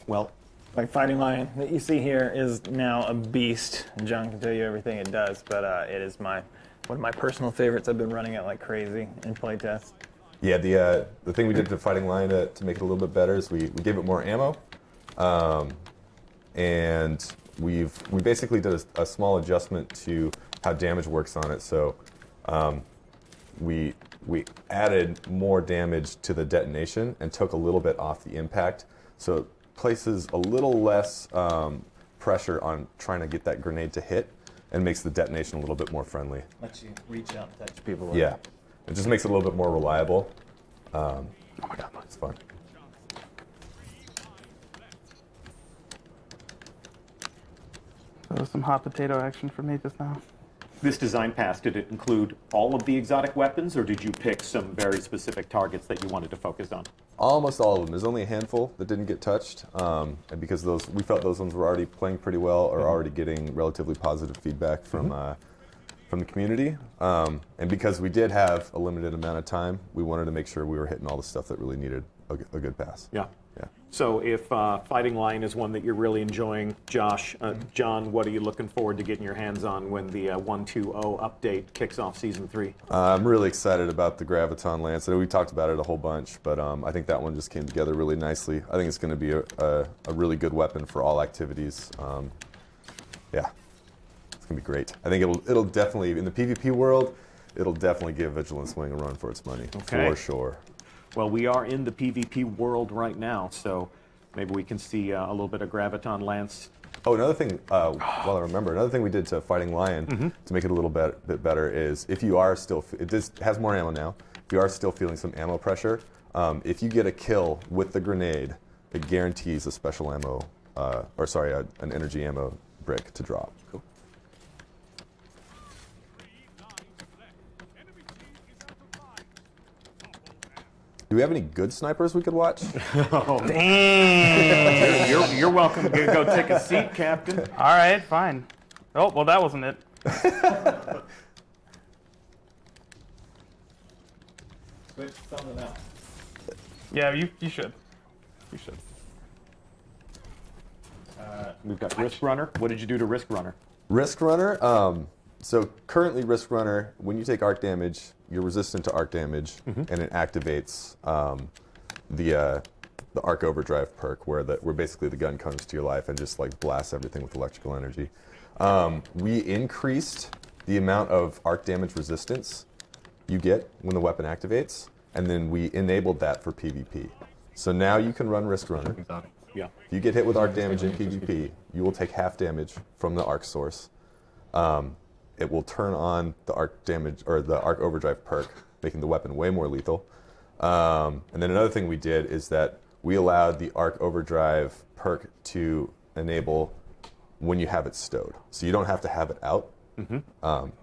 Well, like Fighting Lion that you see here is now a beast. John can tell you everything it does, but it is one of my personal favorites. I've been running it like crazy in playtest. Yeah, the thing we did to Fighting Lion to make it a little bit better is we gave it more ammo, and we basically did a small adjustment to how damage works on it. So we added more damage to the detonation and took a little bit off the impact. So it places a little less pressure on trying to get that grenade to hit and makes the detonation a little bit more friendly. Lets you reach out and touch people. Yeah. It just makes it a little bit more reliable. Oh my God, it's fun. That was some hot potato action for me just now. this design pass, did it include all of the exotic weapons, or did you pick some very specific targets that you wanted to focus on? Almost all of them. There's only a handful that didn't get touched, and because we felt those ones were already playing pretty well, or already getting relatively positive feedback from the community, and because we did have a limited amount of time, we wanted to make sure we were hitting all the stuff that really needed a good pass. Yeah. So if Fighting Lion is one that you're really enjoying, Josh, John, what are you looking forward to getting your hands on when the 1.2.0 update kicks off Season 3? I'm really excited about the Graviton Lance. I know we talked about it a whole bunch, but I think that one just came together really nicely. I think it's going to be a really good weapon for all activities. Yeah, it's going to be great. I think it'll definitely, in the PvP world, it'll definitely give Vigilance Wing a run for its money, for sure. Well, we are in the PvP world right now, so maybe we can see a little bit of Graviton Lance. Oh, another thing, while I remember, another thing we did to Fighting Lion to make it a little bit better is if you are still, it has more ammo now, if you are still feeling some ammo pressure, if you get a kill with the grenade, it guarantees a special ammo, an energy ammo brick to drop. Cool. Do we have any good snipers we could watch? Oh, damn! You're welcome to go take a seat, Captain. All right, fine. Oh, well, that wasn't it. Switch something out. Yeah, you should. You should. We've got Risk Runner. What did you do to Risk Runner? Risk Runner, so currently Risk Runner, when you take arc damage, you're resistant to arc damage, and it activates the arc overdrive perk, where basically the gun comes to your life and just like blasts everything with electrical energy. We increased the amount of arc damage resistance you get when the weapon activates, and then we enabled that for PvP. So now you can run Risk Runner. Yeah. If you get hit with arc damage in PvP, you will take half damage from the arc source. It will turn on the arc damage or the arc overdrive perk, making the weapon way more lethal. And then another thing we did is that we allowed the arc overdrive perk to enable when you have it stowed. So you don't have to have it out.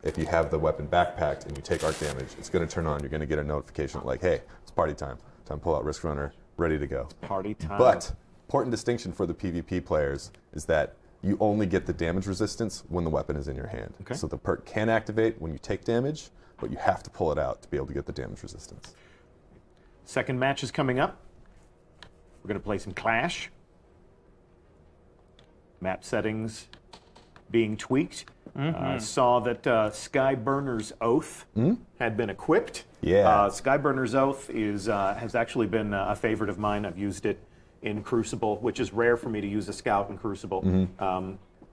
If you have the weapon backpacked and you take arc damage, it's going to turn on. You're going to get a notification like, hey, it's party time. Time to pull out Risk Runner, ready to go. Party time. But important distinction for the PvP players is that you only get the damage resistance when the weapon is in your hand. Okay. So the perk can activate when you take damage, but you have to pull it out to be able to get the damage resistance. Second match is coming up. We're going to play some Clash. Map settings being tweaked. Saw that Skyburner's Oath had been equipped. Yeah. Skyburner's Oath has actually been a favorite of mine. I've used it in Crucible, which is rare for me to use a scout in Crucible.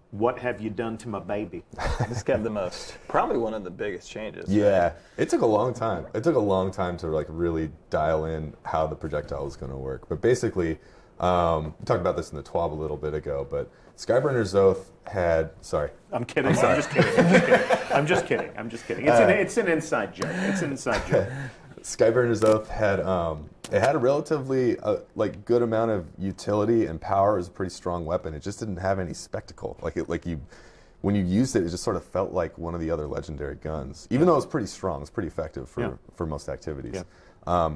What have you done to my baby? This got the most, probably one of the biggest changes. Yeah, right? it took a long time. It took a long time to like really dial in how the projectile is going to work. But basically, we talked about this in the TWAB a little bit ago, but Skyburner's Oath had, sorry. I'm kidding. I'm just kidding. I'm just kidding. It's an inside joke. It's an inside joke. Skyburner's Oath had it had a relatively like good amount of utility and power. It was a pretty strong weapon. It just didn't have any spectacle. When you used it, it just sort of felt like one of the other legendary guns. Even though it was pretty strong, it's pretty effective for most activities. Yeah.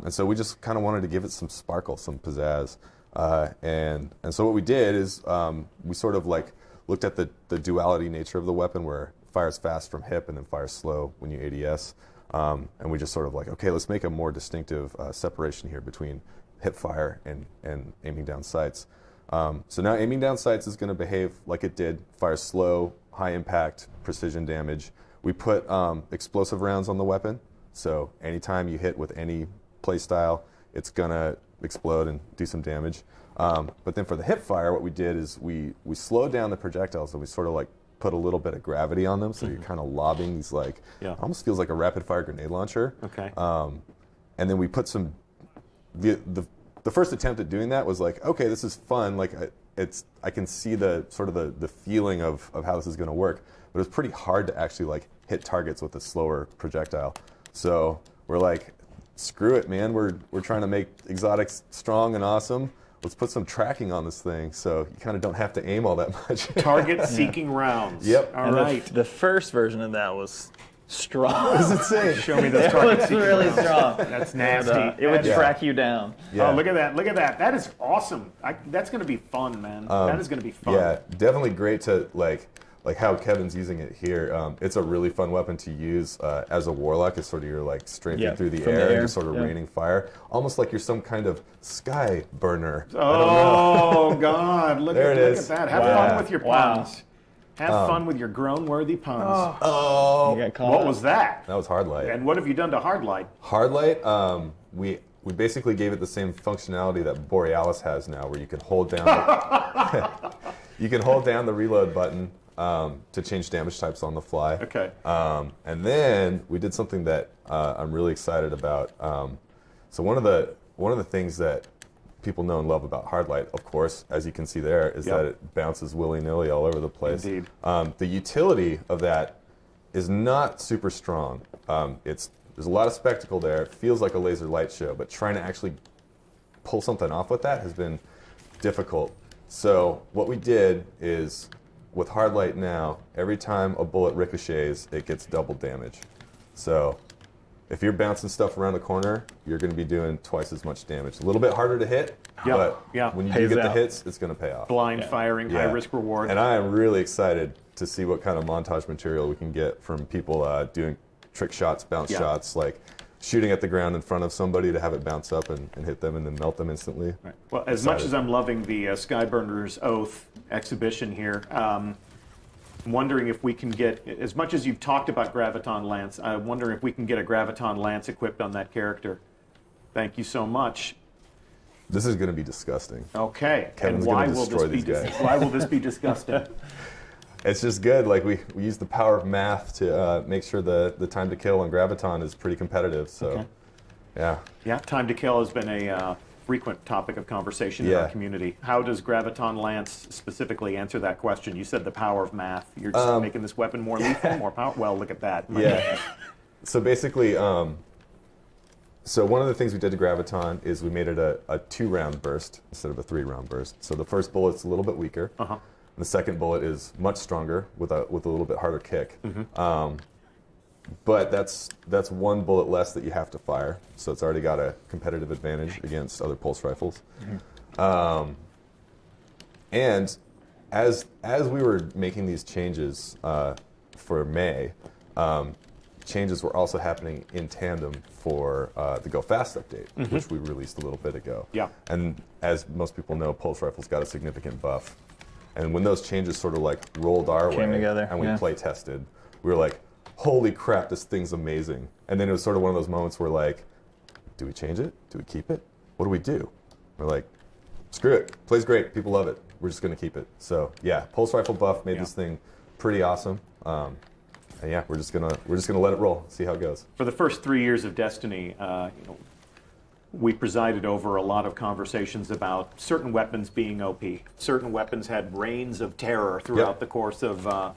And so we just kind of wanted to give it some sparkle, some pizzazz. And so what we did is we sort of like looked at the duality nature of the weapon, where it fires fast from hip and then fires slow when you ADS. And we just sort of like, okay, let's make a more distinctive separation here between hip fire and aiming down sights. So now aiming down sights is going to behave like it did, fire slow, high impact, precision damage. We put explosive rounds on the weapon, so anytime you hit with any playstyle, it's going to explode and do some damage. But then for the hip fire, what we did is we slowed down the projectiles, and we sort of like put a little bit of gravity on them, so you're kind of lobbing these like, almost feels like a rapid fire grenade launcher. Okay. And then we put some, the first attempt at doing that was like, okay, this is fun. Like I can see the sort of the feeling of how this is going to work, but it was pretty hard to actually like hit targets with a slower projectile. So we're like, screw it, man. We're trying to make exotics strong and awesome. Let's put some tracking on this thing, so you kind of don't have to aim all that much. Target-seeking rounds. Yep. All right. The first version of that was strong. It was insane. Show me those It was target-seeking really rounds. strong. That's nasty. It would track you down. Yeah. Oh, look at that. Look at that. That is awesome. That's going to be fun, man. That is going to be fun. Yeah, definitely great to like how Kevin's using it here. It's a really fun weapon to use as a warlock. It's sort of you're like strafing through the air and just sort of raining fire, almost like you're some kind of sky burner. Oh God! Look at that. Have Wow. fun with your puns. Have fun with your groan-worthy puns. Oh, You got caught What up. was that? that was Hardlight. And what have you done to Hardlight? Hardlight, we basically gave it the same functionality that Borealis has now, where you can hold down the reload button to change damage types on the fly. Okay. And then we did something that I'm really excited about. So one of the one of the things that people know and love about Hardlight, of course, as you can see there, is that it bounces willy-nilly all over the place. Indeed. The utility of that is not super strong. There's a lot of spectacle there. It feels like a laser light show, but trying to actually pull something off with that has been difficult. So what we did is, with Hardlight now, every time a bullet ricochets, it gets double damage. So if you're bouncing stuff around the corner, you're going to be doing twice as much damage. A little bit harder to hit, but when you do get the hits, it's going to pay off. Blind firing, high risk reward. And I am really excited to see what kind of montage material we can get from people doing trick shots, bounce shots, like shooting at the ground in front of somebody to have it bounce up and hit them and then melt them instantly. Right. Well, as much as I'm loving the Skyburner's Oath exhibition here, I'm wondering if we can get, as much as you've talked about Graviton Lance, I'm wondering if we can get a Graviton Lance equipped on that character. Thank you so much. This is going to be disgusting. Okay. Kevin's going to destroy these guys. Why will this be disgusting? It's just good. Like we use the power of math to make sure the time to kill on Graviton is pretty competitive. So, yeah, time to kill has been a frequent topic of conversation in our community. How does Graviton Lance specifically answer that question? You said the power of math. You're just making this weapon more lethal, more powerful. Well, look at that. So basically, so one of the things we did to Graviton is we made it a 2-round burst instead of a 3-round burst. So the first bullet's a little bit weaker. The second bullet is much stronger with a little bit harder kick. But that's one bullet less that you have to fire, so it's already got a competitive advantage against other pulse rifles. And as we were making these changes for May, changes were also happening in tandem for the Go Fast update, which we released a little bit ago. And as most people know, pulse rifles got a significant buff. And when those changes sort of like rolled our way together, and we play tested, we were like, holy crap, this thing's amazing. And then it was sort of one of those moments where like, do we change it? Do we keep it? What do we do? We're like, screw it. Plays great. People love it. We're just going to keep it. So yeah, pulse rifle buff made this thing pretty awesome. And yeah, we're just gonna let it roll, see how it goes. For the first 3 years of Destiny, we presided over a lot of conversations about certain weapons being OP. Certain weapons had reigns of terror throughout the course of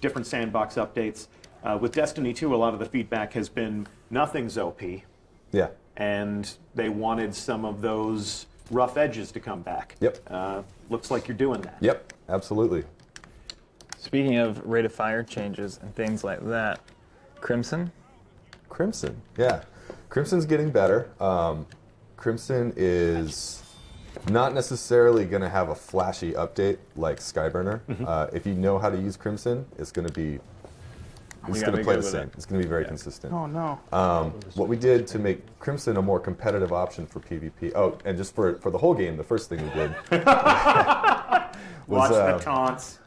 different sandbox updates. With Destiny 2, a lot of the feedback has been nothing's OP. Yeah. And they wanted some of those rough edges to come back. Looks like you're doing that. Yep, absolutely. Speaking of rate of fire changes and things like that, Crimson? Crimson, yeah. Crimson's getting better. Crimson is not necessarily going to have a flashy update like Skyburner. If you know how to use Crimson, it's going to be play the same. It's going to be very consistent. Oh no. What we did to make Crimson a more competitive option for PvP. Oh, and just for the whole game, the first thing we did was watch the taunts.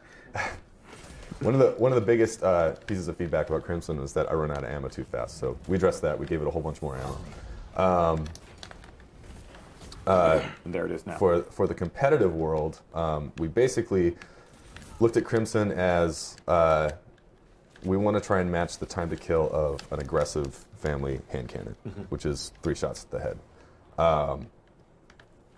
One of the biggest pieces of feedback about Crimson was that I run out of ammo too fast. So we addressed that. We gave it a whole bunch more ammo. And there it is now. For the competitive world, we basically looked at Crimson as we want to try and match the time to kill of an aggressive family hand cannon, which is 3 shots at the head.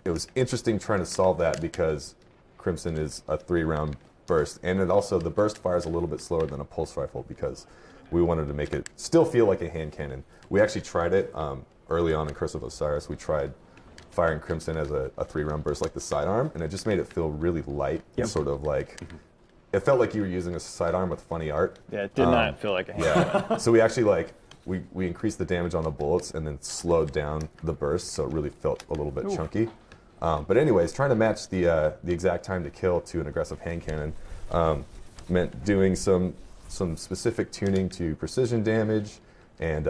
It was interesting trying to solve that because Crimson is a 3-round burst, and it also, the burst fires a little bit slower than a pulse rifle because we wanted to make it still feel like a hand cannon. We actually tried it early on in Curse of Osiris. We tried firing Crimson as a 3-round burst like the sidearm, and it just made it feel really light, sort of like, it felt like you were using a sidearm with funny art. Yeah, it did not feel like a hand. So we actually we increased the damage on the bullets and then slowed down the burst, so it really felt a little bit chunky. But anyways, trying to match the exact time to kill to an aggressive hand cannon meant doing some specific tuning to precision damage and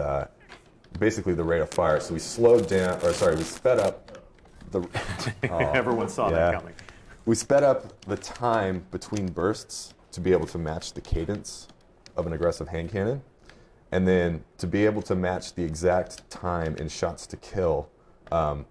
basically the rate of fire. So we slowed down, or sorry, we sped up the. Everyone saw that coming. We sped up the time between bursts to be able to match the cadence of an aggressive hand cannon, and then to be able to match the exact time in shots to kill,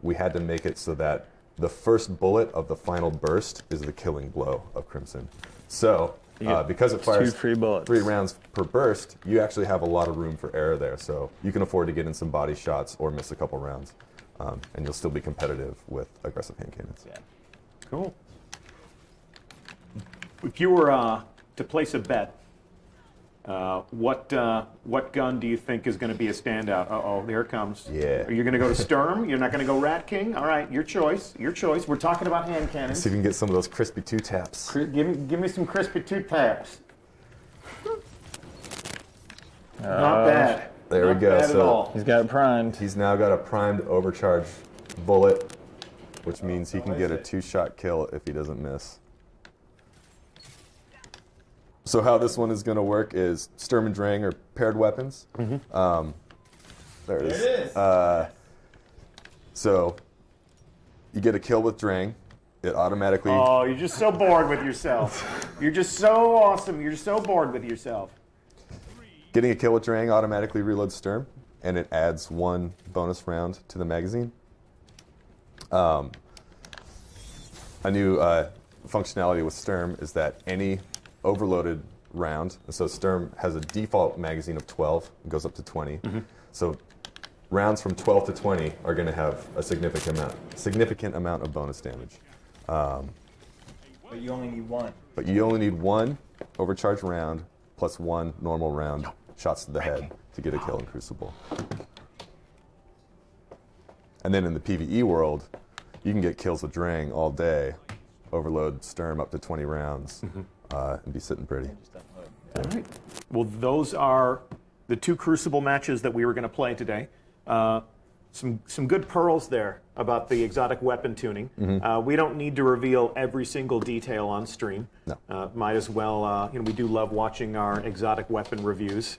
we had to make it so that the first bullet of the final burst is the killing blow of Crimson. So because it fires 2 free bullets, 3 rounds per burst, you actually have a lot of room for error there. So you can afford to get in some body shots or miss a couple rounds. and you'll still be competitive with aggressive hand cannons. Yeah. Cool. If you were to place a bet, what gun do you think is going to be a standout? Uh-oh, there it comes. Yeah. Are you going to go to Sturm? You're not going to go Rat King? All right, your choice. Your choice. We're talking about hand cannons. See if we can get some of those crispy two taps. Give me some crispy two taps. Not bad. There Not we go. bad at all. He's got it primed. He's now got a primed overcharge bullet, which means he can get a 2-shot kill if he doesn't miss. So how this one is going to work is Sturm and Drang are paired weapons. Mm-hmm. There it is. So you get a kill with Drang. It automatically... Oh, you're just so bored with yourself. You're just so awesome. You're so bored with yourself. Getting a kill with Drang automatically reloads Sturm, and it adds 1 bonus round to the magazine. A new functionality with Sturm is that any overloaded round, so Sturm has a default magazine of 12, it goes up to 20. Mm-hmm. So rounds from 12 to 20 are going to have a significant amount of bonus damage. But you only need 1. But you only need 1 overcharged round plus 1 normal round shots to the head to get a kill in Crucible. And then in the PvE world, you can get kills with Drang all day, overload Sturm up to 20 rounds, and be sitting pretty. All right. Well, those are the 2 Crucible matches that we were going to play today. Some good pearls there about the exotic weapon tuning. We don't need to reveal every single detail on stream. No. Might as well, we do love watching our exotic weapon reviews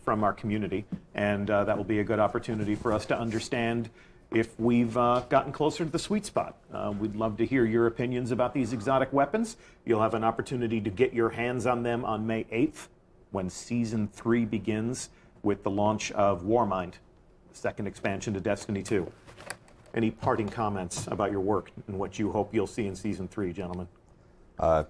from our community, and that will be a good opportunity for us to understand if we've gotten closer to the sweet spot. We'd love to hear your opinions about these exotic weapons. You'll have an opportunity to get your hands on them on May 8th when Season 3 begins with the launch of Warmind, the second expansion to Destiny 2. Any parting comments about your work and what you hope you'll see in Season 3, gentlemen? I'm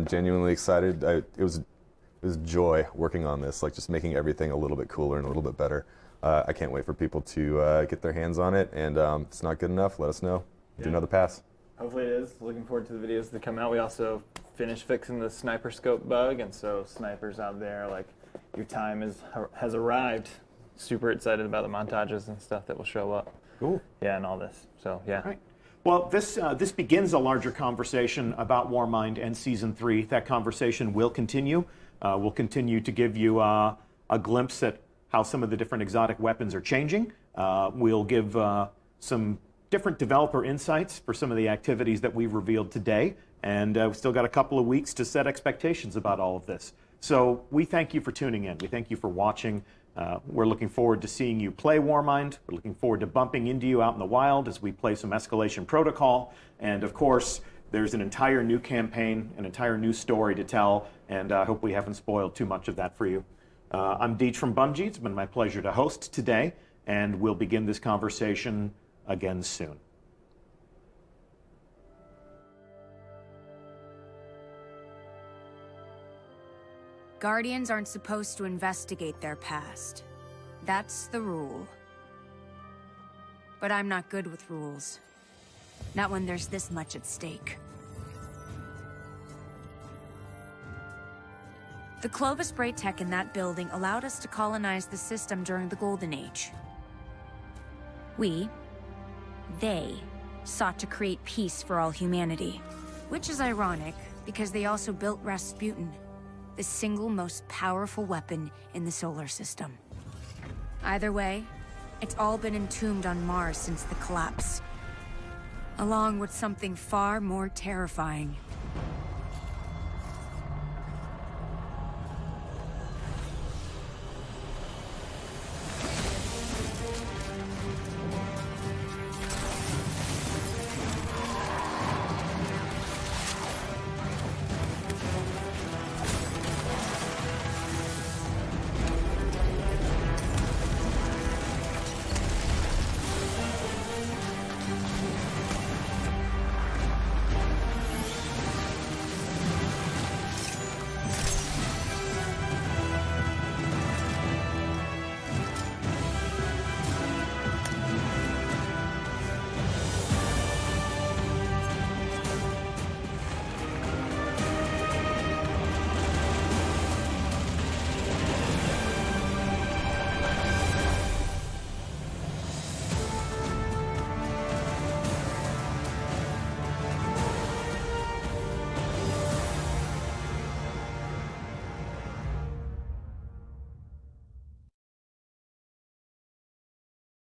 genuinely excited. It was joy working on this, like just making everything a little bit cooler and a little bit better. I can't wait for people to get their hands on it, and if it's not good enough, let us know. Do another pass. Hopefully it is. Looking forward to the videos that come out. We also finished fixing the sniper scope bug, and so snipers out there, like, your time has arrived. Super excited about the montages and stuff that will show up. Cool. Yeah, and all this. So, yeah. All right. Well, this begins a larger conversation about Warmind and Season 3. That conversation will continue. We'll continue to give you a glimpse at how some of the different exotic weapons are changing. We'll give some different developer insights for some of the activities that we've revealed today. And we've still got a couple of weeks to set expectations about all of this. So we thank you for tuning in. We thank you for watching. We're looking forward to seeing you play Warmind. We're looking forward to bumping into you out in the wild as we play some Escalation Protocol. And of course, there's an entire new campaign, an entire new story to tell, and I hope we haven't spoiled too much of that for you. I'm Deej from Bungie. It's been my pleasure to host today, and we'll begin this conversation again soon. Guardians aren't supposed to investigate their past. That's the rule. But I'm not good with rules. Not when there's this much at stake. The Clovis Bray tech in that building allowed us to colonize the system during the Golden Age. They sought to create peace for all humanity. Which is ironic, because they also built Rasputin, the single most powerful weapon in the solar system. Either way, it's all been entombed on Mars since the collapse. Along with something far more terrifying.